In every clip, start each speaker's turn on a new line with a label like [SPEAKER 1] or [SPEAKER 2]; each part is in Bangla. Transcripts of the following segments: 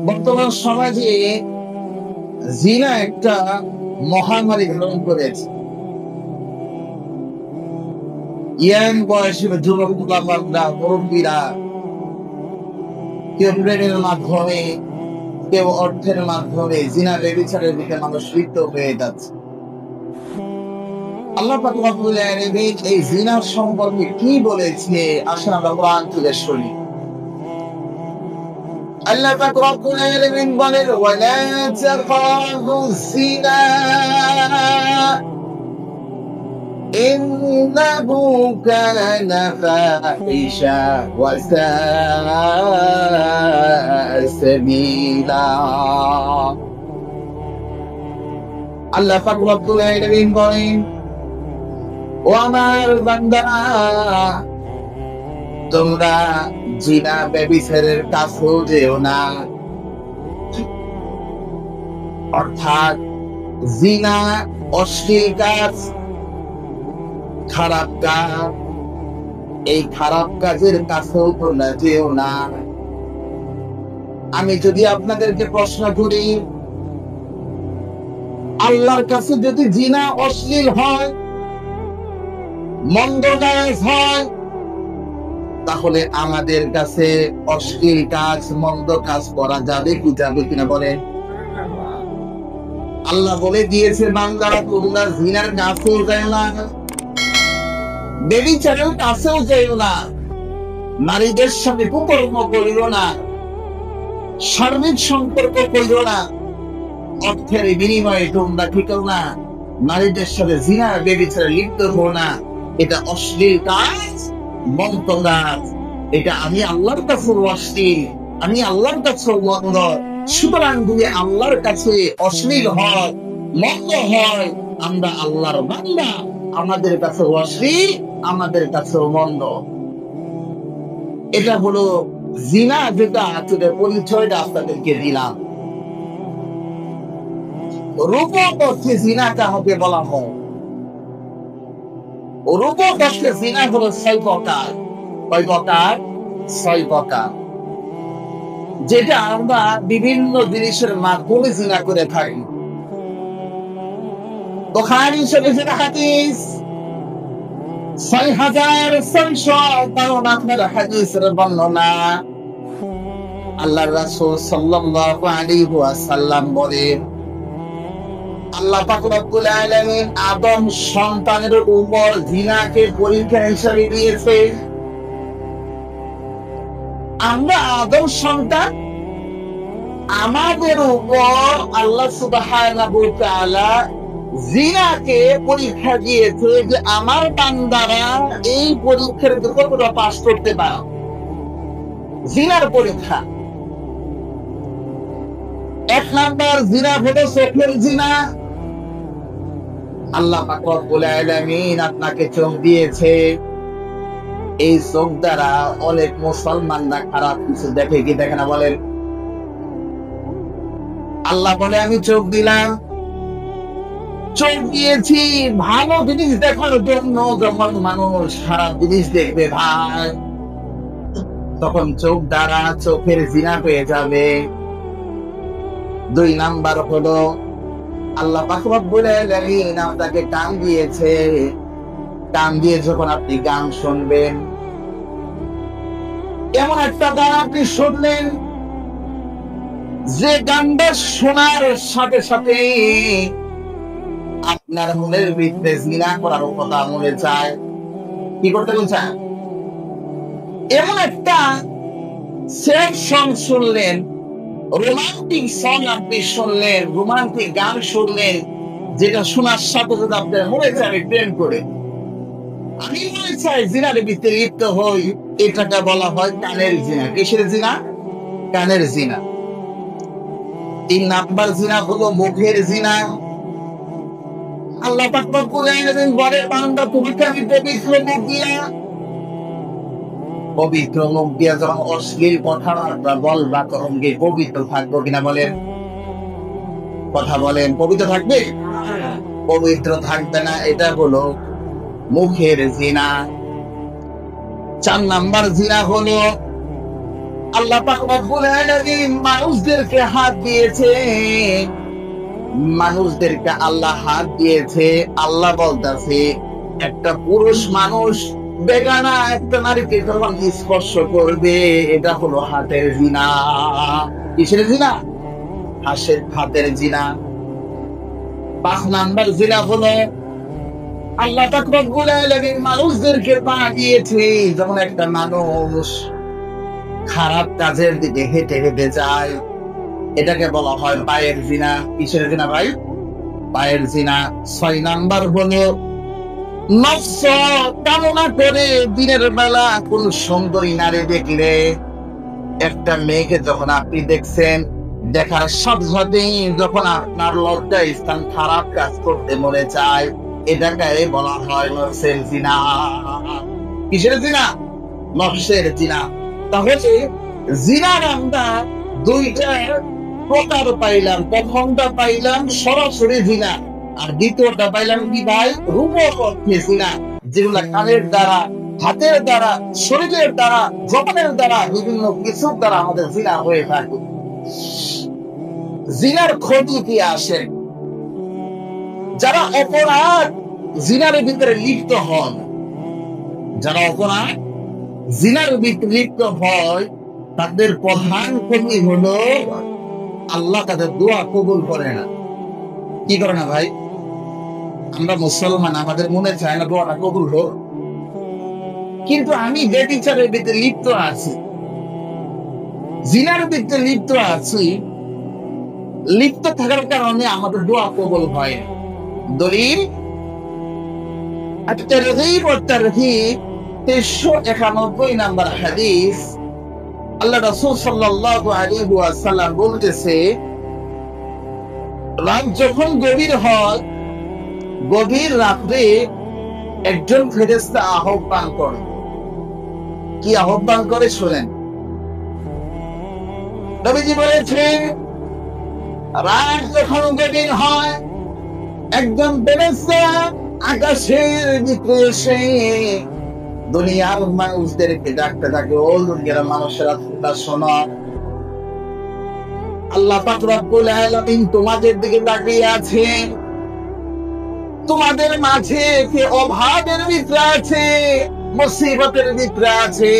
[SPEAKER 1] বর্তমান সমাজে জিনা একটা মহামারী ধারণ করেছে। ইয়াং বয়সের যুবক যুবকরা, মুরব্বীরা কেউ প্রেমের মাধ্যমে, কেউ অর্থের মাধ্যমে জিনা ব্যভিচারের দিকে মানুষ লিপ্ত হয়ে যাচ্ছে। আল্লাহ পাক রব্বুল আলামিন এই জিনা সম্পর্কে কি বলেছে আসুন আমরা কোরআন থেকে শুনি। আল্লাহ পাক রব্বুল আলামিন বলেন, ওয়ালা তাকরাবুজ জিনা ইন্নাহু কানা ফাহিশা ওয়া সাআ সাবিলা। আল্লাহ পাক রব্বুল আলামিন বলেন, ও আমার বান্দারা, তোমরা জিনা ব্যভিচারের কাছেও যেও না। অর্থাৎ জিনা অশ্লীল কাজ, খারাপ কাজ, এই খারাপ কাজের কাছেও তোমরা যেও না। আমি যদি আপনাদেরকে প্রশ্ন করি, আল্লাহর কাছে যদি জিনা অশ্লীল হয়, মন্দ কাজ হয়, তাহলে আমাদের কাছে অশ্লীল কাজ, মন্দ কাজ করা যাবে কি যাবে কিনা বলেন? আল্লাহ বলে দিয়েছে, বান্দারা তোমরা জিনার কাছেও যাও না, ব্যভিচারের কাছেও যাও না, নারীদের সাথে কুকর্ম করিও না, শারীরিক সম্পর্ক করিও না, অর্থের বিনিময়ে তোমরা কি করো না, নারীদের সাথে জিনা ব্যভিচারে লিপ্ত হও না। এটা অশ্লীল কাজ, মন্দ কাজ। এটা আমি আল্লাহর কাছে অশ্লীল, আমি আল্লাহর কাছে মন্দ। সুতরাং যদি আল্লাহর কাছে অশ্লীল হয়, মন্দ হয়, আমরা আল্লাহর বান্দা, আমাদের কাছে অশ্লীল, আমাদের কাছে মন্দ। এটা হলো জিনা, যেটা আসলে পরিচয়টা আপনাদেরকে দিলাম। রূপক অর্থে জিনাটা হবে বলা হয়। রূপক অর্থে জিনা হলো 6 প্রকার। কয় প্রকার? 6 প্রকার। যেটা আমরা বিভিন্ন জিনিসের মাধ্যমে জিনা করে থাকি। বুখারী শরীফের হাদিস 6652 হাদিসের বর্ণনা। আল্লাহর রাসূল সাল্লাল্লাহু আলাইহি ওয়াসাল্লাম বলেন, আল্লাহ পাক রব্বুল আলামিন আদম সন্তানের উপর জিনাকে পরীক্ষা হিসেবে দিয়েছে। আমরা আদম সন্তান, আমাদের উপর আল্লাহ সুবহানাহু ওয়া তাআলা জিনাকে পরীক্ষা দিয়েছে যে আমার বান্দারা এই পরীক্ষার কতটা পাস করতে পারে। জিনার পরীক্ষা। 1 নাম্বার জিনা হলো চোখের জিনা। আল্লাহ পাক রব্বুল আলামিন আপনাকে চোখ দিয়েছে, এই চোখ দ্বারা অনেক মুসলমানরা খারাপ কিছু দেখে কি দেখে না বলেন? আল্লাহ বলে, আমি চোখ দিলাম, চোখ দিয়েছি ভালো জিনিস দেখার জন্য। যখন মানুষ খারাপ জিনিস দেখবে ভাই, তখন চোখ দ্বারা চোখের জিনা পেয়ে যাবে। 2 নাম্বার হলো আল্লাহ পাক রব্বুল আলামিন আপনাকে কান দিয়েছে, কান দিয়ে যখন আপনি গান শুনবেন, এমন একটা গান আপনি শুনলেন যে গানটা শোনার সাথে সাথে আপনার মনের ভিতরে জিনা করার কথা মনে চায়। কি করতে চান? এমন একটা স্যাড সং শুনলেন, রোমান্টিক সং আপনি শুনলেন, রোমান্টিক গান শুনলেন, যেটা শোনার সাথে সাথে আপনার মনে চায় প্রেম করে, আমি মনে চাই জিনার ভিতরে লিপ্ত হই। এটাকে বলা হয় কানের জিনা। কিসের জিনা? কানের জিনা। 3 নাম্বার জিনা হলো মুখের জিনা। আল্লাহ পাক রব্বুল আলামিন বলেন, বান্দা তোমাকে আমি পবিত্র মুখ দিয়া, পবিত্র মুখ দিয়া যখন অশ্লীল কথাবার্তা বলবা, তখন কি পবিত্র থাকবো কিনা বলেন? কথা বলেন, পবিত্র থাকবে? পবিত্র থাকবে না। এটা হলো মুখের জিনা। 4 নাম্বার জিনা হলো আল্লাহ পাক রব্বুল আলামিন মানুষদেরকে হাত দিয়েছে, মানুষদেরকে আল্লাহ হাত দিয়েছে। আল্লাহ বলতেছে একটা পুরুষ মানুষ বেগানা একটা নারীকে যখন স্পর্শ করবে এটা হলো হাতের জিনা। কিসের জিনা? হাতের জিনা। 5 নাম্বার জিনা হলো আল্লাহ পাক রব্বুল আলামিন মানুষদেরকে পাঠিয়েছে যখন একটা মানুষ খারাপ কাজের দিকে হেঁটে হেঁটে যায়, এটাকে বলা হয় পায়ের জিনা। কিসের জিনা ভাই? পায়ের জিনা। 6 নাম্বার হলো নফস কামনা করে দিনের বেলা কোন সুন্দরী নারী দেখলে, একটা মেয়েকে যখন আপনি দেখছেন, দেখার সাথে সাথে যখন আপনার লজ্জা স্থান খারাপ কাজ করতে মনে চায়, এটাকে বলা হয় নফসের জিনা। কিসের জিনা? নফসের জিনা। তাহলে জিনার আমরা 2টা প্রকার পাইলাম। প্রথমটা পাইলাম সরাসরি জিনা, আর দ্বিতীয়টা পাইলাম কি ভাই? রূপক অর্থে জিনা, যেগুলা কানের দ্বারা, হাতের দ্বারা, শরীরের দ্বারা, জবানের দ্বারা, বিভিন্ন কিছুর দ্বারা আমাদের জিনা হয়ে থাকে। জিনার ক্ষতি কি আসে? যারা অপরাধ জিনার ভিতরে লিপ্ত হন, যারা অপরাধ জিনার ভিতরে লিপ্ত হয়, তাদের প্রধান ক্ষতি হলো আল্লাহ তাদের দোয়া কবুল করে না। কি করে না ভাই? আমরা মুসলমান, আমাদের মনে চায় না দোয়াটা কবুল হোক, কিন্তু আমি ব্যভিচারের ভিতরে লিপ্ত আছি, জিনার ভিতরে লিপ্ত আছি, লিপ্ত থাকার কারণে আমাদের দোয়া কবুল হয়। দলিল at-Targhib wa at-Tarhib 391 নাম্বার হাদিস। আল্লাহ রাসূল সাল্লাল্লাহু আলাইহি ওয়াসাল্লাম বলতেছে, রাত যখন গভীর হয়, গভীর রাত্রে একজন ফেরেশতা আহ্বান করে। কি আহ্বান করে শুনেন। নবীজি বলেছেন, রাত যখন গভীর হয়, একজন ফেরেশতা আকাশের ভিতরে এসে দুনিয়ার মানুষদেরকে ডাকতে থাকে, ও দুনিয়ার মানুষেরা তোমরা শোনো, আল্লাহ পাক রব্বুল আলামিন তোমাদের দিকে তাকিয়ে আছেন। তোমাদের মাঝে কে অভাবের ভিতরে আছে, মুসিবতের ভিতরে আছে,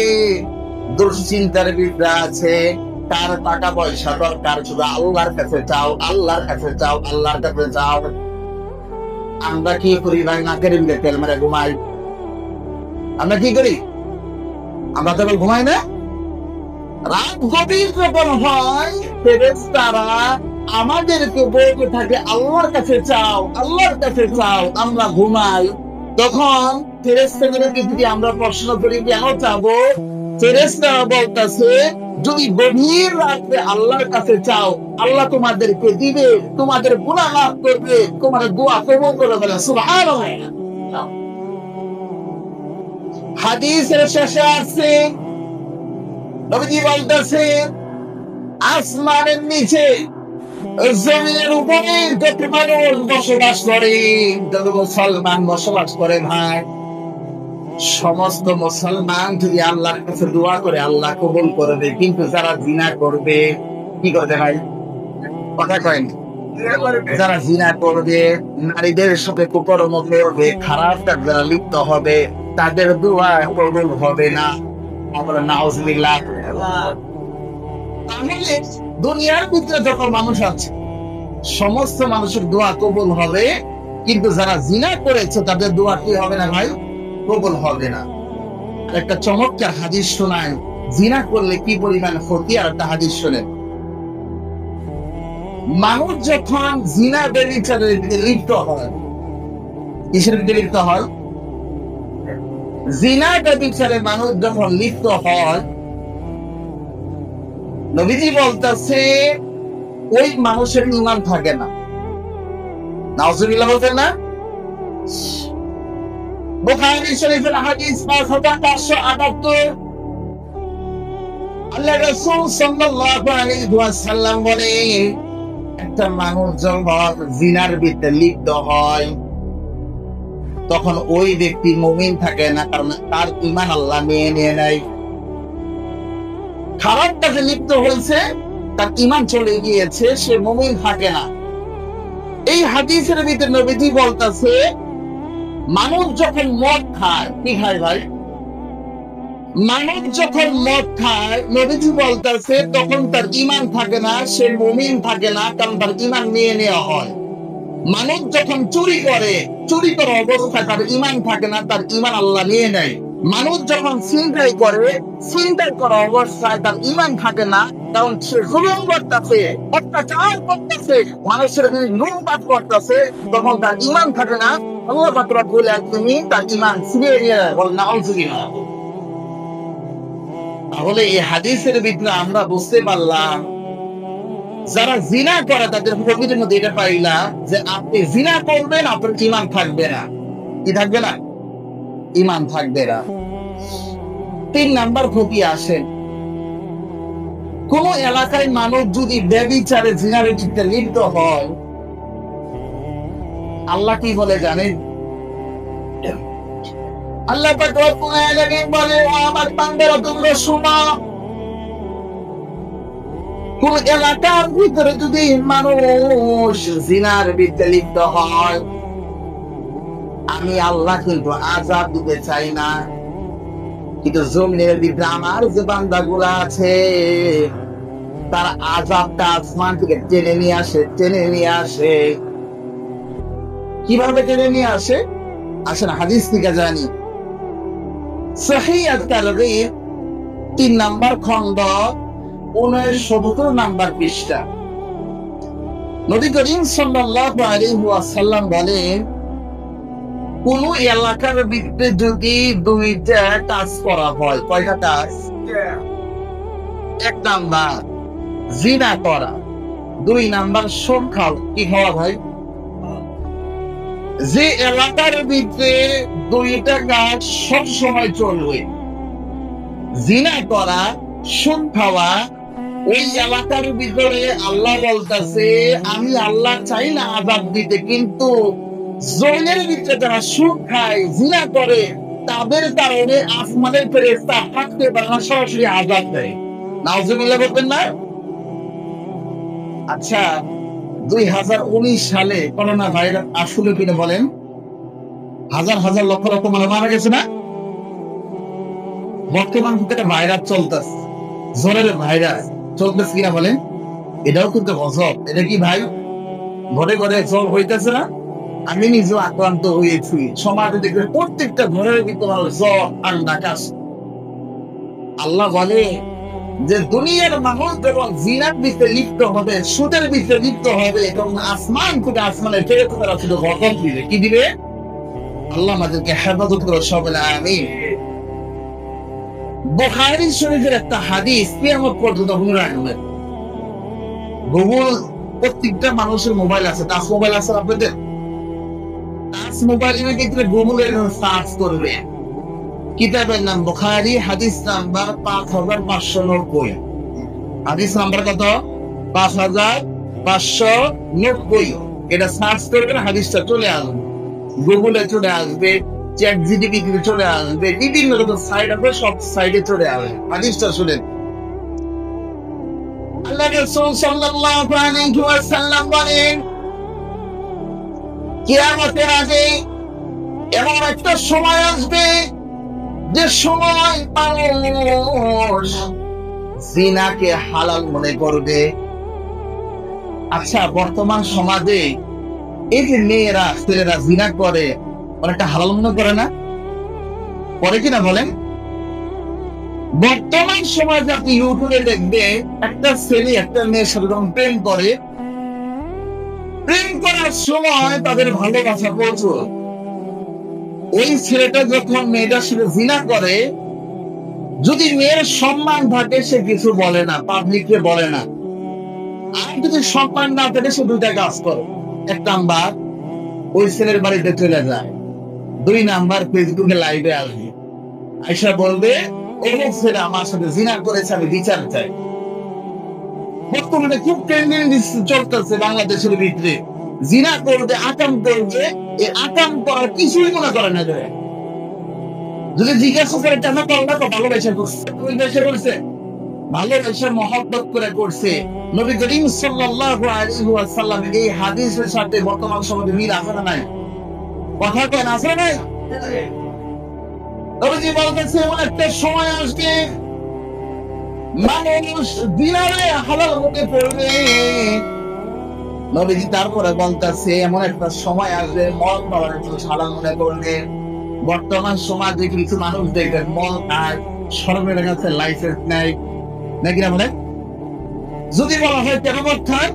[SPEAKER 1] দুশ্চিন্তার ভিতরে আছে, তার টাকা পয়সা দরকার, শুধু আল্লাহর কাছে চাও, আল্লাহর কাছে চাও, আল্লাহর কাছে চাও। আমরা কি করি ভাই? নাকের ভিতরে তেল মেরে ঘুমাই। আমরা কি করি? আমরা তো ঘুমাই না। রাত গভীর যখন হয়, ফেরেশতারা আমাদেরকে বলতে থাকে আল্লাহর কাছে চাও, আল্লাহর কাছে চাও। আমরা ঘুমাই। তখন ফেরেশতাদেরকে যদি আমরা প্রশ্ন করি কেন চাবো, ফেরেশতারা বলতেছে যদি গভীর রাতে আল্লাহর কাছে চাও, আল্লাহ তোমাদেরকে দিবে, তোমাদের গুনাহ মাফ করবে, তোমাদের দোয়া কবুল করে বলে সুবহানাল্লাহ। হাদিসের শেষে আছে নবীজি বলতেছেন, আসমানের নিচে, জমিনের উপরে যত মানুষ বসবাস করে, যত মুসলমান বসবাস করে ভাই, সমস্ত মুসলমান যদি আল্লাহর কাছে দোয়া করে আল্লাহ কবুল করবে। কিন্তু যারা জিনা করবে, কি করবে ভাই? কথা কয়েন। যারা জিনা করবে, নারীদের সাথে কুকর্ম করবে, খারাপ কাজ যারা লিপ্ত হবে, তাদের দোয়া কবুল হবে না। আমরা নাউজুবিল্লাহ। তাহলে দুনিয়ার ভিতরে যত মানুষ আছে, সমস্ত মানুষের দোয়া কবুল হবে, কিন্তু যারা জিনা করেছে তাদের দোয়া কি হবে না ভাই? কবুল হবে না। একটা চমৎকার হাদিস শোনায়, জিনা করলে কি পরিমাণ ক্ষতি। আর একটা হাদিস শোনেন, মানুষ যখন জিনা ব্যভিচারে লিপ্ত হয়, কিসের ভিতরে লিপ্ত হয়? জিনা ব্যভিচারে মানুষ যখন লিপ্ত হয়, নবীজি বলতেছে ওই মানুষের ঈমান থাকে না। নাউজুবিল্লাহ বলতেন না? বুখারী শরীফের হাদিস 5578। আল্লাহ রাসূল সাল্লাল্লাহু আলাইহি ওয়াসাল্লাম বলেন, একটা মানুষ যখন জিনার ভিতরে লিপ্ত হয়, তখন ওই ব্যক্তি মুমিন থাকে না, কারণ তার ঈমান আল্লাহ নিয়ে নেয়। খারাপ কাজে লিপ্ত হয়েছে, তার ঈমান চলে গিয়েছে, সে মুমিন থাকে না। এই হাদিসের ভিতরে নবীজি বলতেছে, মানুষ যখন মদ খায়, কি খায় ভাই? মানুষ যখন মদ খায়, নবীজি বলতেছে তখন তার ঈমান থাকে না, সে মুমিন থাকে না, কারণ তার ঈমান নিয়ে নেওয়া হয়। মানুষ যখন চুরি করে, চুরি করা অবস্থায় তার ঈমান থাকে না, তার ঈমান আল্লাহ নিয়ে নেয়। মানুষ যখন ছিনতাই করে, ছিনতাই করা অবস্থায় তার ঈমান থাকে না, কারণ সে জুলুম করতেছে, অত্যাচার করতেছে, মানুষের লুটপাট করতেছে, তখন তার ঈমান থাকে না। আল্লাহ পাক রব্বুল আলামিন তার ঈমান ছিনিয়ে নিয়ে বলেন নাউযুবিল্লাহ। তাহলে এই হাদিসের ভিতরে আমরা বুঝতে পারলাম, যারা জিনা করে তাদের প্রকৃতির মধ্যে এটা পাইলাম যে আপনি জিনা করবেন, আপনার ঈমান থাকবে না। কি থাকবে না? ঈমান থাকবে না। 3 নাম্বার ক্ষতি আসে, কোন এলাকায় মানুষ যদি ব্যভিচারে জিনার ভিতরে লিপ্ত হয়, আল্লাহ কি বলে জানেন? আল্লাহ পাক রব্বুল আলামিন বলে, ও আমার বান্দারা তোমরা শোনো, কোন এলাকার ভিতরে যদি মানুষ জিনার ভিতরে লিপ্ত হয়, আমি আল্লাহ কিন্তু আযাব দিতে চাই না, কিন্তু জমিনের ভিতরে আমার যে বান্দাগুলো আছে তার আযাবটা আসমান থেকে টেনে নিয়ে আসে, টেনে নিয়ে আসে। কিভাবে টেনে নিয়ে আসে? আসেন হাদিস থেকে জানি। সহিহ আত-তারগীব 3 নাম্বার খণ্ড 79 নাম্বার পৃষ্ঠা। নবী করিম সাল্লাল্লাহু আলাইহি ওয়াসাল্লাম বলেন, কোন এলাকার ভিতরে যদি 2টা কাজ করা হয়, কয়টা কাজ? 1 নাম্বার জিনা করা, 2 নাম্বার সুদ খাওয়া। কি খাওয়া ভাই? যে এলাকার ভিতরে 2টা কাজ সব সময় চলবে, জিনা করা, সুদ খাওয়া, ওই এলাকার ভিতরে আল্লাহ বলতেছে, আমি আল্লাহ চাই না আযাব দিতে, কিন্তু জমিনের ভিতরে যারা সুদ খায়, জিনা করে, তাদের কারণে আসমানের ফেরেশতা থাকতে পারে না, সরাসরি আযাব দেয়। নাউযুবিল্লাহ বলবেন না? আচ্ছা, 2019 সালে করোনা ভাইরাস আসলে কিনা বলেন? হাজার হাজার লক্ষ লক্ষ মানুষ মারা গেছে না? বর্তমান একটা ভাইরাস চলতেছে, জ্বরের ভাইরাস চলতেছে কিনা বলেন? এটাও কিন্তু গজব। এটা কি ভাই? ঘরে ঘরে জ্বর হইতেছে না? আমি নিজেও আক্রান্ত হয়েছি। সমাজে দেখবে প্রত্যেকটা ঘরের ভিতরে জ্বর আর ডাকাস। আল্লাহ বলে যে দুনিয়ার মানুষ যখন জিনার ভিতরে লিপ্ত হবে, সুদের ভিতরে লিপ্ত হবে, তখন আসমান থেকে আসমানের ফেরেশতারা শুধু গজব দিবে। কি দিবে? আল্লাহ আমাদেরকে হেফাজত করে সবাই আমিন। বুখারী শরীফের একটা হাদিস কিয়ামত পর্যন্ত মনে রাখবেন। গুগল, প্রত্যেকটা মানুষের মোবাইল আছে, টাচ মোবাইল আছে আপনাদের? টাচ মোবাইলের ক্ষেত্রে গুগলে সার্চ করবে, কিতাবের নাম বুখারী, হাদিস নাম্বার 5590। হাদিস নাম্বার কত? 5590। এটা সার্চ করবেন, হাদিসটা চলে আসবে, গুগলে চলে আসবে, চ্যাট জিপিটি চলে আসবে, বিভিন্ন রকম সাইট আছে, সব সাইটে চলে আসবে। হাদিসটা শুনেন। আল্লাহ রাসূল সাল্লাল্লাহু আলাইহি ওয়াসাল্লাম বলেন, কিয়ামতের আগে এমন একটা সময় আসবে যে সময় মানুষ জিনাকে হালাল মনে করবে। আচ্ছা, বর্তমান সমাজে এই যে মেয়েরা, ছেলেরা জিনা করে, অনেকটা হালাল মনে করে না? করে কিনা বলেন? বর্তমান সমাজে আপনি ইউটিউবে দেখবে, একটা ছেলে একটা মেয়ের সাথে যখন প্রেম করে, প্রেম করার সময় তাদের ভালোবাসা প্রচুর। ওই ছেলেটা যখন মেয়েটার সাথে জিনা করে, যদি মেয়ের সম্মান থাকে সে কিছু বলে না, পাবলিককে বলে না। আর যদি সম্মান না থাকে সে 2টা কাজ করে। 1 নাম্বার ওই ছেলের বাড়িতে চলে যায়, 2 নাম্বার ফেসবুকে লাইভে আসবে, আয়সা বলবে অমুক ছেলে আমার সাথে জিনা করেছে, আমি বিচার চাই। বর্তমানে খুব ট্রেন্ডিং চলতেছে বাংলাদেশের ভিতরে, জিনা করবে, আকাম করবে, এই আকাম করার কিছুই মনে করে না। যদি জিজ্ঞাসা করে কেন করলা, তো ভালোবেসে করছে, ভালোবেসে করছে, ভালোবেসে মহব্বত করে করছে। নবী করিম সাল্লাল্লাহু আলাইহি ওয়াসাল্লাম এই হাদিসের সাথে বর্তমান সমাজে মিল আছে না নাই? কথা কেন আছে না নাই? নবীজি বলতেছে এমন একটা সময় আসবে মানুষ দিনারে হালাল মুখে পড়বে। নবীজি তারপরে বলতেছে এমন একটা সময় আসবে মদ খাওয়ার জন্য হালাল মনে করবে। বর্তমান সমাজে কিছু মানুষ দেখবেন মদ খায়, সরকারের কাছে লাইসেন্স নেই নাকি না বলে? যদি বলা হয় কেন মদ খায়,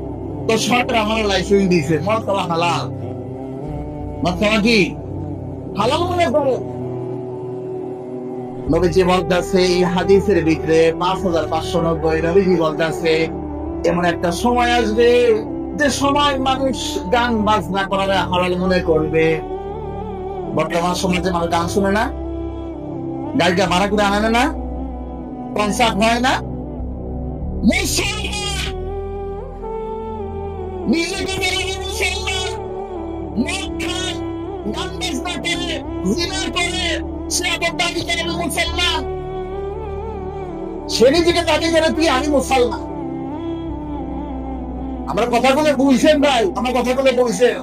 [SPEAKER 1] তো সরকার আমার লাইসেন্স দিয়েছে, মদ খাওয়া হালাল। মদ খাওয়া কি হালাল মনে করো। নবীজি বলতেছে এই হাদিসের ভিতরে 5590 নবীজি বলতেছে এমন একটা সময় আসবে যে সময় মানুষ গান বাজনা করার হালাল মনে করবে। বর্তমান সমাজে মানুষ গান শুনে না, গায়িকা ভাড়া করে আনে না, কনসার্ট হয় না। সে নিজেকে দাবি করে তুই আমি মুসলমান। আমরা কথাগুলো বুঝছেন ভাই, আমার কথাগুলো বুঝছেন।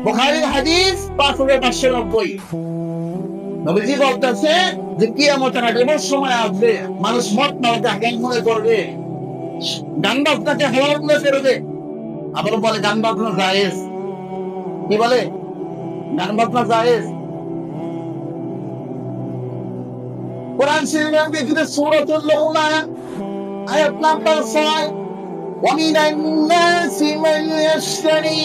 [SPEAKER 1] বুখারীর হাদিস 5590 নবীজি বলতেছে যে কিয়ামতের আগে এমন সময় আসবে মানুষ মদ খাওয়াকে হারাম মনে করবে, গান বাজনাকে হালাল মনে করবে। আবার বলে গান বাজনা জায়েজ। কি বলে? গান বাজনা জায়েজ। কোরআন শরীফের ভিতরে সূরাতুল লুকমান আয়াত নাম্বার 6 ومن الناس من يشتري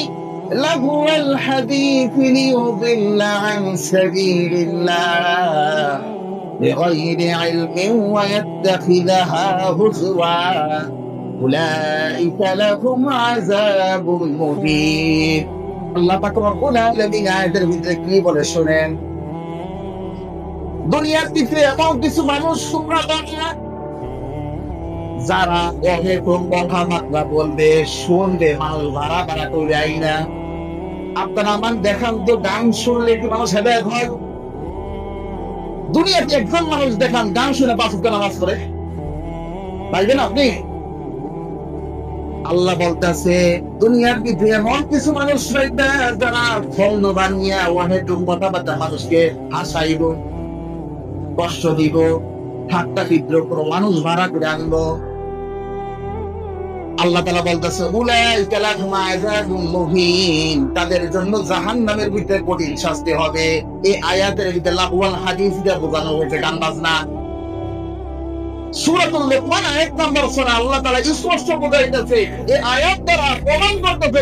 [SPEAKER 1] لهو الحديث ليضل عن سبيل الله بغير علم ويتخذها هزوا أولئك لهم عذاب مهين। আল্লাহ পাক রব্বুল আলামিন আয়াতের ভিতরে কি বলে শুনেন। দুনিয়ার ভিতরে এমন কিছু মানুষ তোমরা দেখো যারা এরকম কথাবার্তা বলবে, শুনবে, মানুষ ভাড়া ভাড়া করে আই না। আপনারা আমার দেখান তো গান শুনলে কি মানুষ হেদায়েত হয়? দুনিয়াতে একজন মানুষ দেখান গান শুনে 5 ওয়াক্ত নামাজ পড়ে, পাইবেন আপনি? আল্লাহ বলতেছে দুনিয়ার ভিতরে এমন কিছু মানুষ রয়েছে যারা ফল বানিয়ে ওয়াহেদুম কথাবার্তা মানুষকে হাসাইব, কষ্ট দিব, ঠাট্টা বিদ্রোহ করো, মানুষ ভাড়া করে আনবো। আল্লাহ তাআলা বলতেছে উলাইকা লাহুম আযাবুম মুহিন, তাদের জন্য জাহান্নামের ভিতরে কঠিন শাস্তি হবে। এই আয়াতের ভিতরে লাহওয়াল হাদিস দিয়ে বোঝানো হয়েছে গান বাজনা। সূরাতুল লুকমান আয়াত নাম্বার 6 আল্লাহ তাআলা স্পষ্ট বোঝাইতেছে এই আয়াত দ্বারা প্রমাণ করতেছে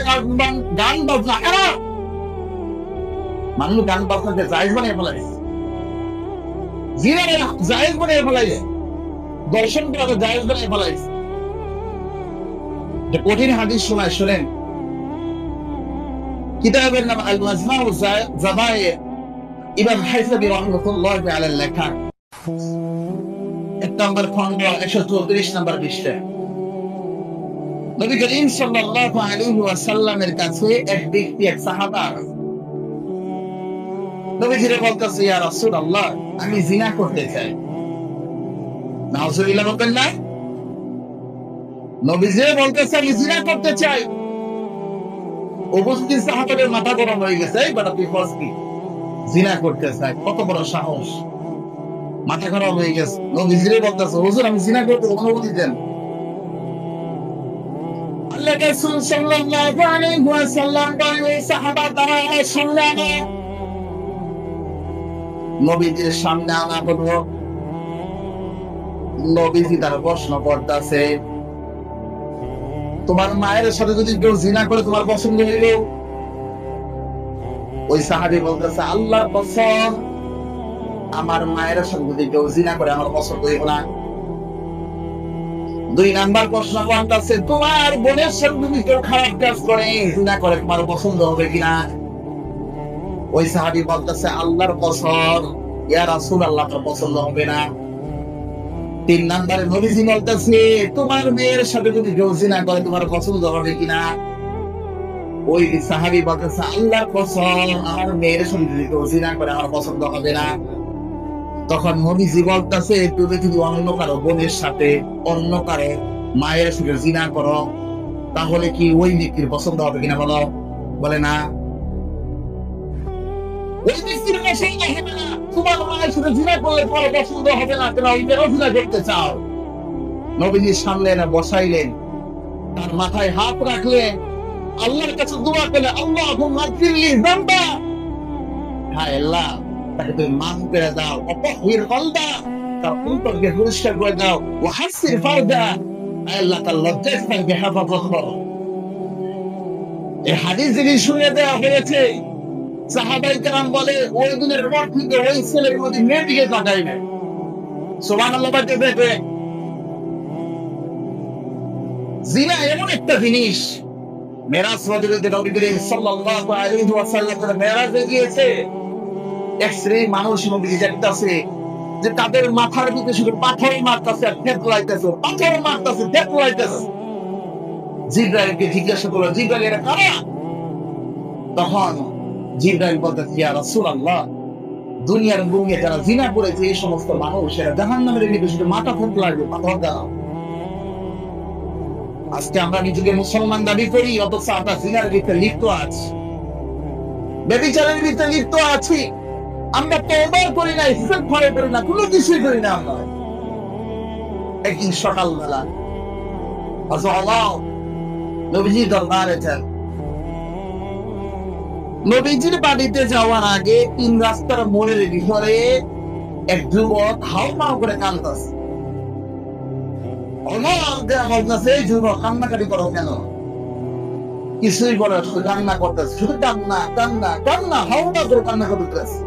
[SPEAKER 1] গান বাজনা হারাম। মানুষ গান বাজনাকে জায়েজ বানিয়ে ফেলাইছে, জিনারে জায়েজ বানিয়ে ফেলাইছে, দর্শন করাকে জায়েজ বানিয়ে ফেলাইছে। কঠিন হাদিস শোনায় শুনেন। কিতাবের নাম আল মাজমা ও জাবায়ে ইমাম হাইসাবী রাহমাতুল্লাহি আলাইহি লেখা 1 নম্বর খণ্ড 134 নম্বর পৃষ্ঠা। নবী করিম সাল্লাল্লাহু আলাইহি ওয়াসাল্লামের কাছে এক ব্যক্তি, এক সাহাবা নবীজিরে বলতেছে ইয়া রাসূলুল্লাহ আমি জিনা করতে চাই। নাউজুবিল্লাহ বলতেন না? নবীজি বলতেছে আমি জিনা করতে চাই। উপস্থিত সাহাবাদের মাথা গরম হয়ে গেছে, বাট আপনি কি জিনা করতে চাই, কত বড় সাহস! মাথা গরম হয়ে গেছে। নবীজি বলতেছে হুজুর আমি জিনা করতে অনুমতি দেন। আল্লাহ রাসূল সাল্লাল্লাহু আলাইহি ওয়াসাল্লাম বলেন সাহাবারা শুনলেন। নবীজির সামনে আনা হলো। নবীজি তার প্রশ্ন করতেছে তোমার মায়ের সাথে যদি কেউ জিনা করে তোমার পছন্দ হইল? ওই সাহাবী বলতেছে আল্লাহর কসম আমার মায়ের সাথে যদি কেউ জিনা করে আমার পছন্দ হইব না। 2 নাম্বার প্রশ্ন করতেছে তোমার বোনের সাথে যদি কেউ খারাপ কাজ করে, জিনা করে, তোমার পছন্দ হবে কিনা? ওই সাহাবী বলতেছে আল্লাহর কসম ইয়া রাসূলুল্লাহ তো পছন্দ হবে না। 3 নম্বরে নবীজি বলতেছে তোমার মেয়ের সাথে যদি কেউ জিনা করে তোমার পছন্দ হবে কিনা? ওই সাহাবী বলতেছে আল্লাহর কসম আমার মেয়ের সাথে যদি কেউ জিনা করে আমার পছন্দ হবে না। তখন নবীজি বলতেছে, তুমি যদি অন্য কারো বোনের সাথে, অন্য কারো মায়ের সাথে জিনা করো, তাহলে কি ওই ব্যক্তির পছন্দ হবে কিনা বলো? বলে না, ওই ব্যক্তির পছন্দ হবে না। তোমার মায়ের সাথে জিনা করলে তোমার পছন্দ হবে না, কেন ওই মেয়েও জিনা করতে চাও? নবীজি সামনে এনে বসাইলেন, তার মাথায় হাত রাখলেন, আল্লাহর কাছে দোয়া করলেন, আল্লাহুম্মা গফিরলি যামবা, হায় আল্লাহ তাকে তুমি মাফ করে দাও, অতহির কলবা, তার অন্তরকে পরিষ্কার করে দাও, ওয়া হাসির ফারদা, হায় আল্লাহ তার লজ্জাস্থানকে হেফাজত করো। এই হাদিস যদি শুনে দেওয়া হয়েছে, সাহাবায়ে কেরাম বলে ওই দিনের পর থেকে ওই ছেলের মধ্যে মেয়ের দিকে তাকাই না। সুবহানাল্লাহ বলতে দেখবে, জিনা এমন একটা জিনিস, মেরাজ রাদিয়াল্লাহু নবী করিম সাল্লাল্লাহু আলাইহি ওয়াসাল্লাম মেরাজে গিয়েছে, এক শ্রেণীর মানুষ নবীজি দেখতেছে যে তাদের মাথার ভিতরে শুধু পাথর মারতেছে আর থেতলাইতেছে, পাথর মারতেছে, থেতলাইতেছে। জিবরাইলকে জিজ্ঞাসা করলো, জিবরাইল এরা কারা? তখন জিবরাইল বলতেছে, ইয়া রাসূলুল্লাহ, দুনিয়ার বুকে যারা জিনা করেছে এই সমস্ত মানুষ এরা জাহান্নামের ভিতরে শুধু মাথা থেতলাইবে, পাথর দাও। আজকে আমরা নিজেকে মুসলমান দাবি করি, অথচ আমরা জিনার ভিতরে লিপ্ত আছি, ব্যভিচারের ভিতরে লিপ্ত আছি। আমরা তওবা করি না, ইস্তেগফার করি না, কোনো কিছুই করি না। আমরা একদিন সকালবেলা নবীজি দরবারে যান। নবীজির বাড়িতে যাওয়ার আগে তিন রাস্তার মোড়ের ভিতরে এক যুবক হাউমাউ করে কাঁদতেছে। যুবক কান্নাকাটি করো কেন? কিছুই বলে, শুধু কান্না করতেছে, শুধু কান্না কান্না কান্না, হাউমা করে কান্না করতেছে।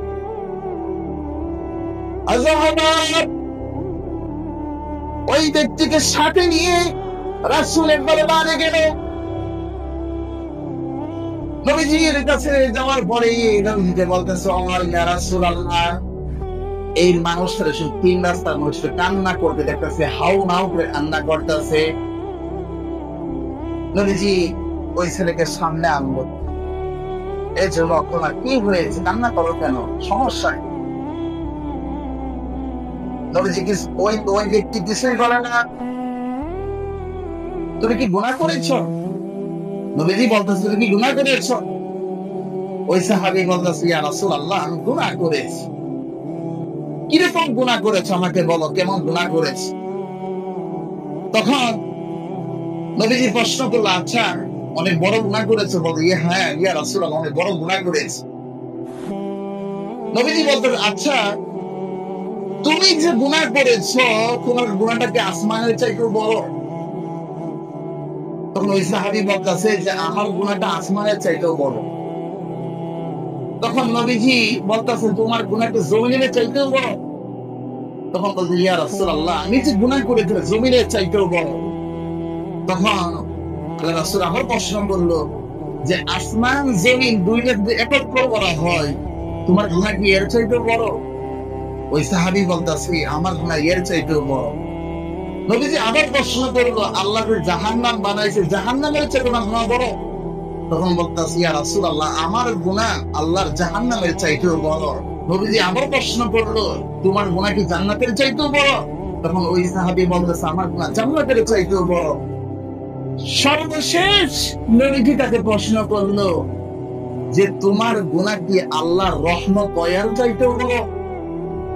[SPEAKER 1] ওই ব্যক্তিকে সাথে নিয়ে রাসূলের দরবারে গেল। নবীজির কাছে যাওয়ার পরে নবীজি বলতেছে, ইয়া রাসূলুল্লাহ, এই মানুষটা শুধু তিন রাস্তার মধ্যে কান্না করতে দেখতেছে, হাউ মাউ করে কান্না করতেছে। নবীজি ওই ছেলেকে সামনে আনবো, এই যুবক তোমার কি হয়েছে, কান্না করো কেন, সমস্যা? নবীজি ওই ব্যক্তি কিছুই বলে না। তুমি কি গুনাহ করেছ? নবীজি বলতেছে, তুমি কি গুনাহ করেছ? ওই সাহাবী বলতেছে, ইয়া রাসূলুল্লাহ, আমি গুনাহ করেছি। কিরকম গুনাহ করেছ আমাকে বলো, কেমন গুনাহ করেছ? তখন নবীজি প্রশ্ন করলো, আচ্ছা অনেক বড় গুনাহ করেছে? বলে, হ্যাঁ ইয়া রাসূলুল্লাহ, অনেক বড় গুনাহ করেছি। নবীজি বলতেন, আচ্ছা তুমি যে গুনাহ করেছ, তোমার গুনাহটা কি আসমানের চাইতেও বড়? তখন ওই সাহাবী বলতেছে যে আমার গুনাহটা আসমানের চাইতেও বড়। তখন নবীজি বলতেছে, তোমার গুনাহটা জমিনের চাইতেও বড়? তখন বলছে, ইয়া রাসূলুল্লাহ, আমি যে গুনাহ করেছি জমিনের চাইতেও বড়। তখন রাসূল আবার প্রশ্ন করলো যে আসমান জমিন দুইটা একত্র করা হয়, তোমার গুনাহ কি এর চাইতেও বড়? ওই সাহাবী বলতেছে, আমার গুনাহ এর চাইতেও বড়। নবীজি আবার প্রশ্ন করলো, আল্লাহ জাহান্নাম বানাইছে, জাহান্নামের চেয়ে তোমার গুনাহ বড়? তখন বলতেছে, ইয়া রাসূলুল্লাহ, আমার গুনাহ আল্লাহর জাহান্নামের চাইতেও বড়। নবীজি আবার প্রশ্ন করলো, তোমার গুনাহ কি জান্নাতের চাইতেও বড়? তখন ওই সাহাবী বলতেছে, আমার গুনাহ জান্নাতের চাইতেও বড়। সর্বশেষ নবীজি তাকে প্রশ্ন করলো যে তোমার গুনাহ কি আল্লাহর রহমত দয়ার চাইতেও বড়?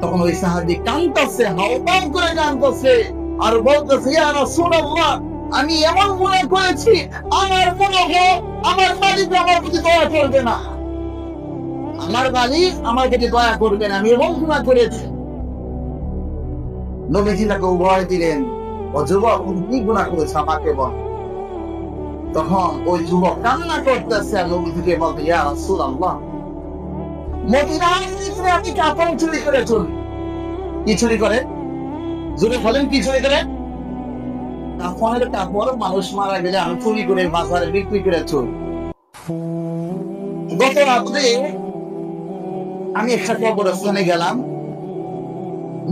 [SPEAKER 1] তখন ওই সাহাবী কাঁদতেছে, হাউমাউ করে কাঁদতেছে আর বলতেছে, ইয়া রাসূলুল্লাহ, আমি এমন গুনাহ করেছি, আমার মনে হয় আমার মালিক আমার প্রতি দয়া করবে না, আমার মালিক আমার প্রতি দয়া করবে না, আমি এমন গুনাহ করেছি। নবীজি তাকে উভয় দিলেন, ও যুবক, তুমি কি গুনাহ করেছো আমাকে বল। তখন ওই যুবক কান্না করতেছে আর নবীজিকে বলতে, ইয়া রাসূলুল্লাহ, মদিনার ভিতরে আমি কাপড় চুরি করে চলি। কি চুরি করে? জোরে বলেন, কি চুরি করে? কাফনের কাপড় মানুষ মারা গেলে আমি চুরি করে বাজারে বিক্রি করে চলি। গত রাত্রে আমি একটা কবরস্থানে গেলাম,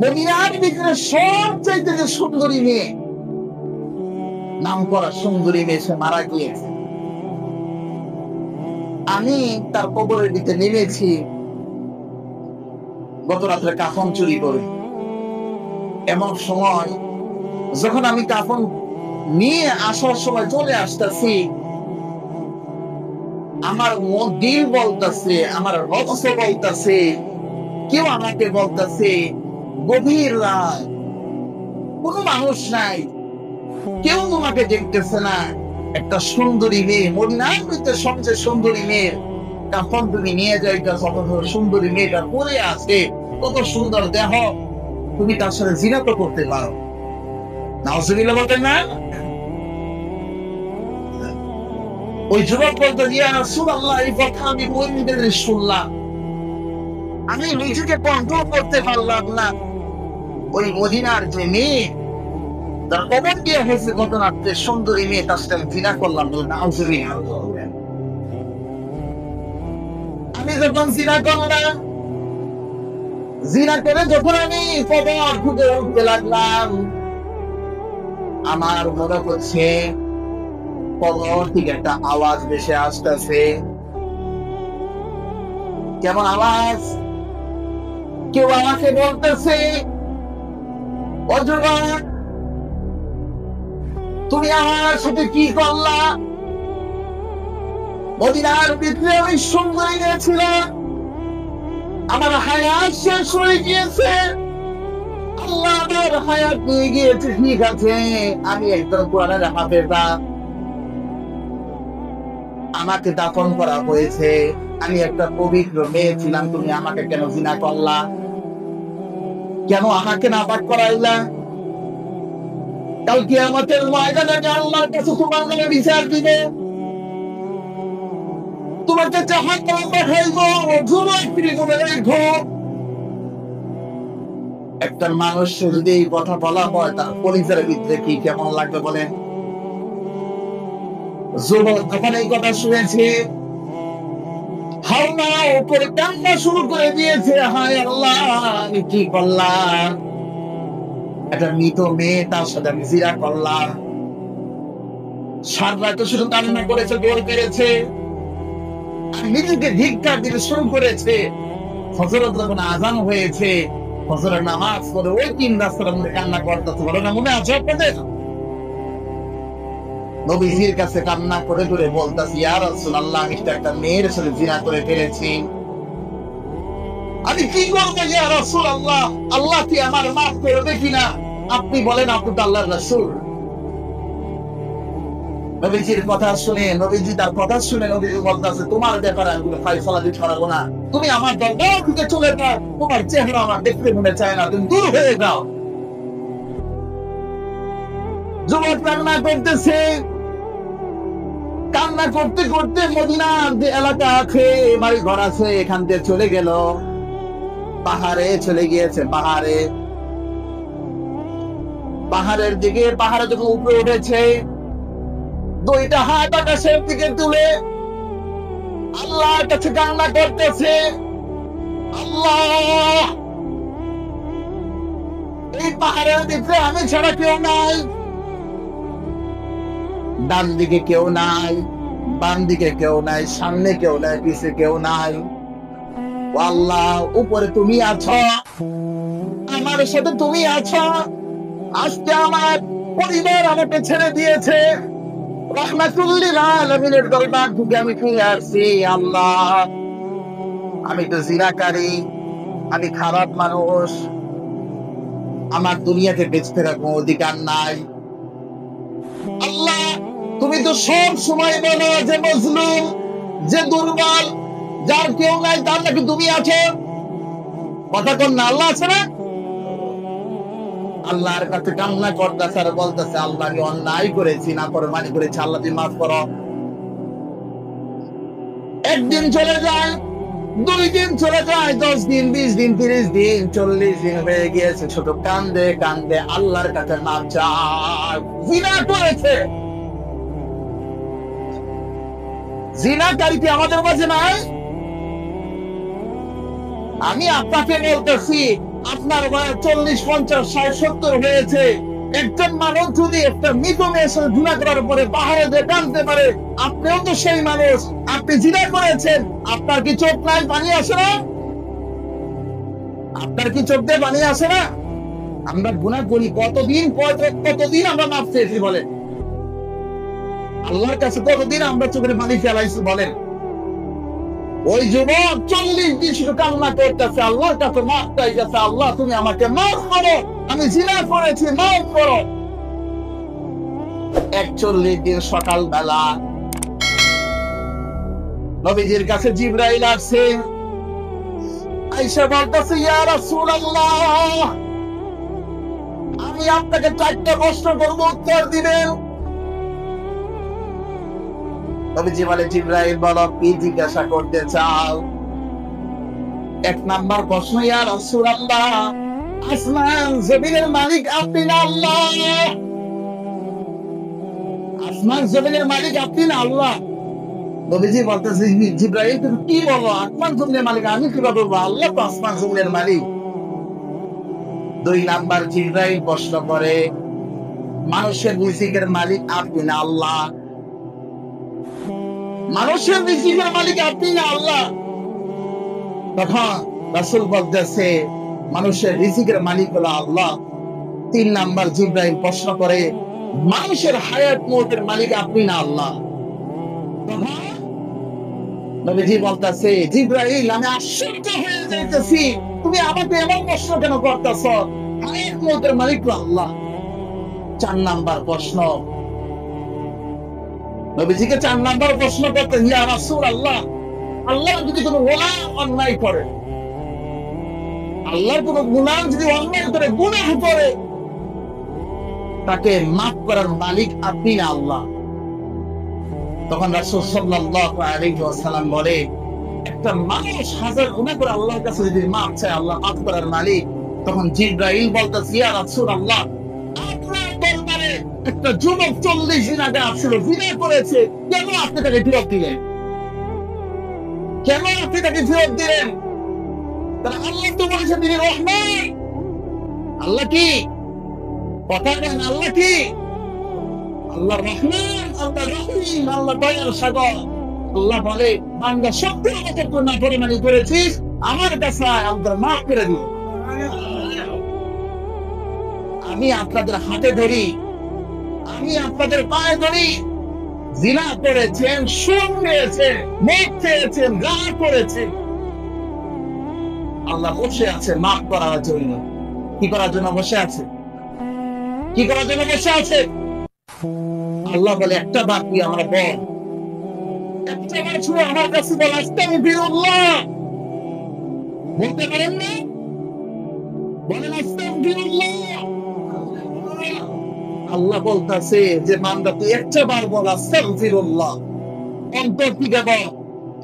[SPEAKER 1] মদিনার ভিতরে সবচাইতে যে সুন্দরী মেয়ে, নাম করা সুন্দরী মেয়ে, সে মারা গিয়েছে। আমি তার কবরের ভিতরে নেমেছি, গত রাত্রে কাফন চুরি করে। এমন সময় যখন আমি কাফন নিয়ে আসার সময় চলে আসতেছি, আমার দিল বলতেছে, আমার রক্ত বলতেছে, কেউ আমাকে বলতেছে গভীর রাত, কোন মানুষ নাই, কেউ তোমাকে দেখতেছে না, একটা সুন্দরী মেয়ে, মদিনার ভিতরে সবচেয়ে সুন্দরী মেয়ে কাফন তুমি নিয়ে যাইতে, কত সুন্দরী মেয়েটা পরে আছে, কত সুন্দর দেহ, তুমি তার সাথে জিনা তো করতে পারো। নাউজুবিল্লাহ বলতেন না? ওই যুবক বলতে ইয়া রাসূলুল্লাহ, এই কথা আমি মুমিনদের শুনলাম, আমি নিজেকে কন্ট্রোল করতে পারলাম না। ওই মদিনার যে মেয়ে তার কবর দিয়ে হয়েছে গত রাত্রে, সুন্দরী মেয়ে, তার সাথে জিনা করলাম। নাউজুবিল্লাহ। আমি যখন জিনা করলাম, জিনা করে যখন আমি কবর খুঁজে উঠতে লাগলাম, আমার মনে হচ্ছে কবর থেকে একটা আওয়াজ ভেসে আসতেছে। কেমন আওয়াজ? কেউ আমাকে বলতেছে, ও যুবক, তুমি আমার সাথে কি করলা? মদিনার ভিতরে আমি সুন্দরী গিয়েছিলাম, আমার হায়াত শেষ হয়ে গিয়েছে, আল্লাহ আমার হায়াত নিয়ে গিয়েছে, ঠিক আছে, আমি একজন কোরআনের হাফেজা, আমাকে দাফন করা হয়েছে, আমি একটা পবিত্র মেয়ে ছিলাম, তুমি আমাকে কেন জিনা করলা? কেন আমাকে নাপাক করাইলা? কাল কিয়ামতের ময়দানে আল্লাহর কাছে তোমার নামে বিচার দিবে, তোমাকে জাহান্নামে পাঠাইবো। যুবক ফিরে বলে রেখো, একটা মানুষ যদি এই কথা বলা হয় তার পরিচয়ের ভিতরে কি কেমন লাগবে বলেন? যুবক যখন এই কথা শুনেছে, হাওয়া উপরে কান্না শুরু করে দিয়েছে, হায় আল্লাহ, আমি কি করলাম? একটা মৃত মেয়ে, তার সাথে আমি জিনা করলাম। সারা রাত শুধু কান্না করেছে, দৌড় পেরেছে, নিজেকে ধিক্কার দিতে শুরু করেছে। ফজরের যখন আজান হয়েছে, ফজরের নামাজ পড়ে ওই তিন রাস্তার মধ্যে কান্না করতেছে, বলে না মনে আছে আপনাদের? নবীজির কাছে কান্না করে করে বলতেছি, ইয়া রাসূলুল্লাহ, আমি একটা মেয়ের সাথে জিনা করে ফেলেছি, আমি কি করবো ইয়া রাসূলুল্লাহ? আল্লাহ কি আমার মাফ করবে কিনা? আপনি বলেন, আপনি তো আল্লাহর রাসূল। নবীজির কথা শুনে, নবীজি তার কথা শুনে নবীজি বলতেছে, তোমার ব্যাপারে আমি ফায়সালা দিতে পারবো না, তুমি আমার দরবার থেকে চলে যাও, তোমার চেহারা আমার দেখতে মনে চায় না, তুমি দূর হয়ে যাও। যুবক কান্না করতেছে, কান্না করতে করতে মদিনার যে এলাকা আছে, বাড়ি ঘর আছে, এখান থেকে চলে গেল, পাহাড়ে চলে গিয়েছে। পাহাড়ের দিকে, পাহাড়ে যখন উপরে উঠেছে, দুইটা হাত আকাশের দিকে তুলে আল্লাহর কাছে কান্না করতেছে, আল্লাহ, এই পাহাড়ের দিকে আমি ছাড়া কেউ নাই, ডান দিকে কেউ নাই, বাম দিকে কেউ নাই, সামনে কেউ নাই, পিছে কেউ নাই, আল্লাহ, উপরে তুমি আছো, আমার সাথে তুমি আছো। আজকে আমার পরিবার আমাকে ছেড়ে দিয়েছে, রাহমাতুল লিল আলামিনের দরবার থেকে আমি ফিরে আসছি। আল্লাহ, আমি তো জিনাকারী, আমি খারাপ মানুষ, আমার দুনিয়াতে বেঁচে থাকার কোনো অধিকার নাই। আল্লাহ, তুমি তো সব সময় বলো যে মজলুম, যে দুর্বল, যার কেউ নাই, তার নাকি তুমি আছো। কথা কন না, আল্লাহ আছে না? আল্লাহর কাছে কান্না করতেছে আর বলতেছে, আল্লাহ, আমি অন্যায় করেছি, নাফরমানি করেছি, আল্লাহ তুমি মাফ করো। একদিন চলে যায়, 2 দিন চলে যায়, 10 দিন, 20 দিন, 30 দিন, 40 দিন হয়ে গিয়েছে, ছোট কান্দে কান্দে আল্লাহর কাছে মাপ চায়। জিনা করেছে, জিনাকারী কি আমাদের মাঝে নাই? আমি আপনাকে বলতেছি, আপনার বয়স 40, 50, 60, 70 হয়েছে, একজন মানুষ যদি একটা মৃত মেয়ের সাথে জিনা করার পরে পাহাড়ে দিয়ে টানতে পারে, আপনিও তো সেই মানুষ, আপনি জিনা করেছেন, আপনার কি চোখ নাই, পানি আসে না? আপনার কি চোখ দিয়ে পানি আসে না? আমরা গুনাহ করি কতদিন আমরা মাফ চেয়েছি বলেন? আল্লাহর কাছে কতদিন আমরা চোখের পানি ফেলাইছি বলেন? ওই যুবক 40 দিন শুধু কান্না করতেছে, আল্লাহর কাছে মাফ চাইতেছে, আল্লাহ তুমি আমাকে মাফ করো, আমি জিনা করেছি, মাফ করো। 41 দিন সকাল বেলা নবীজির কাছে জিবরাইল আসছে, আয়েশা বলতেছে, ইয়া রাসূলুল্লাহ, আমি আপনাকে 4টা প্রশ্ন করব, উত্তর দিবেন। নবীজি বলে, জিবরাইল বলো, কি জিজ্ঞাসা করতে চাও? 1 নাম্বার প্রশ্ন, ইয়া রাসূলুল্লাহ, আসমান জমিনের মালিক আপনি না আল্লাহ? আসমান জমিনের মালিক আপনি না আল্লাহ? নবীজি বলতেছে, জিবরাইল তুমি কি বলো, আসমান জমিনের মালিক আমি কিভাবে বলবো? আল্লাহ তো আসমান জমিনের মালিক। 2 নাম্বার জিবরাইল প্রশ্ন করে, মানুষের রিজিকের মালিক আপনি না আল্লাহ? মানুষের রিজিকের মালিক আপনি না আল্লাহ? তখন রাসূল বলতেছে, মানুষের রিজিকের মালিক হলো আল্লাহ। 3 নাম্বার জিবরাইল প্রশ্ন করে, মানুষের হায়াত মওতের মালিক আপনি না আল্লাহ? তখন নবীজি বলতেছে, জিবরাইল আমি আশ্চর্য হয়ে যাইতেছি, তুমি আমাকে এমন প্রশ্ন কেন করতেছ? হায়াত মওতের মালিক তো আল্লাহ। 4 নাম্বার প্রশ্ন, নবীজিকে 4 নাম্বার প্রশ্ন করতে, ইয়া রাসূলুল্লাহ, আল্লাহ যদি কোনো গুনাহ অন্যায় করে, আল্লাহর কোনো গুনাহ যদি অন্যায় করে, গুনাহ করে, তাকে মাফ করার মালিক আপনি না আল্লাহ? তখন রাসূল সাল্লাল্লাহু আলাইহি ওয়াসাল্লাম বলে, একটা মানুষ 1000 গুনাহ করে আল্লাহর কাছে যদি মাফ চায়, আল্লাহ মাফ করার মালিক। তখন জিবরাইল বলতেছে, ইয়া রাসূলুল্লাহ, আপনার দরবারে একটা যুবক 40 দিন আগে আসছিল, জিনা করেছে, কেন আপনি তাকে ফেরত দিলেন? কেন আপনি তাকে ফেরত দিলেন? তাহলে আল্লাহ তো বলেছে তিনি রহমান। আল্লাহ কি কথা বলেন? আল্লাহ কি? আল্লাহ রহমান, আল্লাহ রহিম, আল্লাহ দয়ার সাগর। আল্লাহ বলে, বান্দা সত্যি আমাকে গুনাহ পরিমাণে করেছিস, আমার কাছে আল্লাহ মাফ করে দিও। আমি আপনাদের হাতে ধরি, আমি আপনাদের পায়ে ধরি, জিনা করেছেন, সুদ নিয়েছেন, মদ খেয়েছেন, গান করেছেন, আল্লাহ বসে আছে মাফ করার জন্য। কি করার জন্য বসে আছে? কি করার জন্য বসে আছে? আল্লাহ বলে, একটা বাকি আমরা বল, একটা বার শুনে আমার কাছে বল, আস্তাগফিরুল্লাহ। বলতে পারেন না? বলেন আস্তাগফিরুল্লাহ। আল্লাহ বলতেছে যে, বান্দা তুই একটা বার বল আস্তাগফিরুল্লাহ, অন্তর থেকে বল,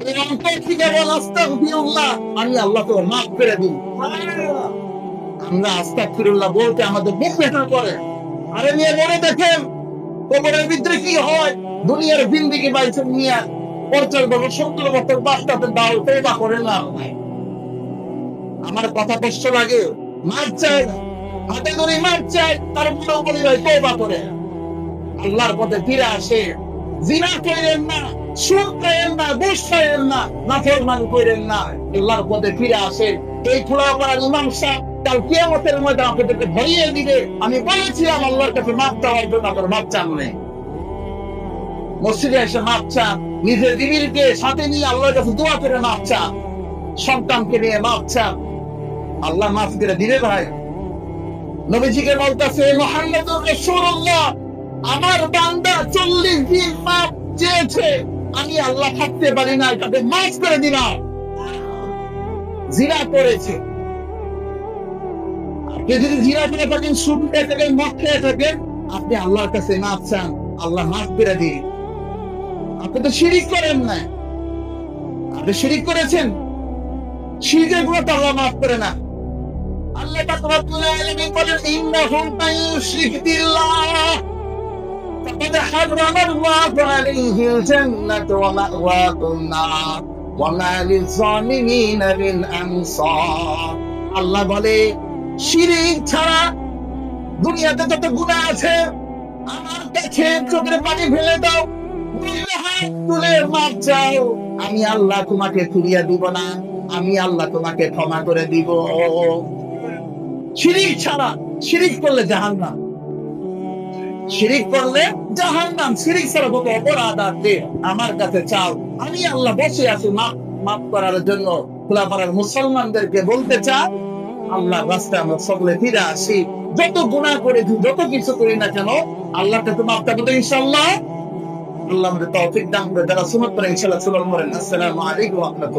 [SPEAKER 1] এই অন্তর থেকে বল আস্তাগফিরুল্লাহ, আমি আল্লাহ তোর মাফ করে দিই। আমরা আস্তাগফিরুল্লাহ বলতে আমাদের বুক ব্যথা করে। আরে নিয়ে মনে দেখেন কবরের ভিতরে কি হয়, দুনিয়ার জিন্দেগি বাইছে নিয়ে 50 বছর 70 বছর বাচ্চাদের দাও তওবা করে না। আমার কথা কষ্ট লাগে, মাফ চাই, হাতে ধরে মাফ চাই, তারপরেও বলি ভাই তওবা করে আল্লাহর পথে ফিরে আসে। জিনা করেন না, সুদ খায়েন না, ঘুষ খায়েন না, নাফরমানি করেন না, আল্লাহর পথে ফিরে আসে। এই খোলাপাড়ার ইমাম সাহেব কাল কিয়ামতের মধ্যে আপনাদেরকে ভরিয়ে দিবে। আমি বলেছিলাম আল্লাহর কাছে মাফ চাওয়ার জন্য, আপনার মাফ চান নেই। মসজিদে এসে মাফ চান, নিজের বিবিকে সাথে নিয়ে আল্লাহর কাছে দোয়া করে মাফ চান, সন্তানকে নিয়ে মাফ চান, আল্লাহ মাফ করে দিবে ভাই। নবীজিকে বলতেছে, মুহাম্মদুর রাসূলুল্লাহ, আমার বান্দা 40 দিন মাফ চেয়েছে, আমি আল্লাহ থাকতে পারি না, তাকে মাফ করে দিলাম। জিনা করেছে, আপনি যদি জিনা করে থাকেন, সুদ খেয়ে থাকেন, মদ খেয়ে থাকেন, আপনি আল্লাহর কাছে মাফ চান, আল্লাহ মাফ করে দিন। আপনি তো শিরিক করেন না, আপনি শিরিক করেছেন, শিরিকের গুনাহ তো আল্লাহ মাফ করে না। আল্লাহ পাক রব্বুল আলামিন বলেন, ইন্নাহু মান ইউশরিক বিল্লাহ ফাকাদ হারামা আল্লাহু আলাইহিল জান্নাতা ওয়া মাওয়াহুন নার ওয়া মা লিয-যালিমিনা মিন আনসার। আল্লাহ বলে, শিরিক ছাড়া দুনিয়াতে যত গুনাহ আছে, আমার কাছে চোখের পানি ফেলে দাও, হাত তুলে মাফ চাও, আমি আল্লাহ তোমাকে ফিরিয়ে দিব না। আমি আল্লাহ তোমাকে ক্ষমা করে দিব। শিরিক ছাড়া, শিরিক করলে জাহান্নাম, শিরিক করলে জাহান্নাম, শিরিক ছাড়া কত অপরাধ আছে। আমার কাছে চাও, আমি আল্লাহ বসে আছি মাফ করার জন্য। খোলাপাড়ার মুসলমানদেরকে বলতে চাই, আল্লাহ রাস্তায় আমরা সকলে ফিরে আসি। যত গুনাহ করেছি, যত কিছু করি না কেন, আল্লাহকে তো মাফ করবো ইনশাআল্লাহ। আল্লাহ আমাদের তৌফিক দান করে। যারা সুন্নাত পড়ে ইনশাআল্লাহ সুন্নাত পড়েন। আসসালামু আলাইকুম ওয়া রাহমাতুল্লাহ।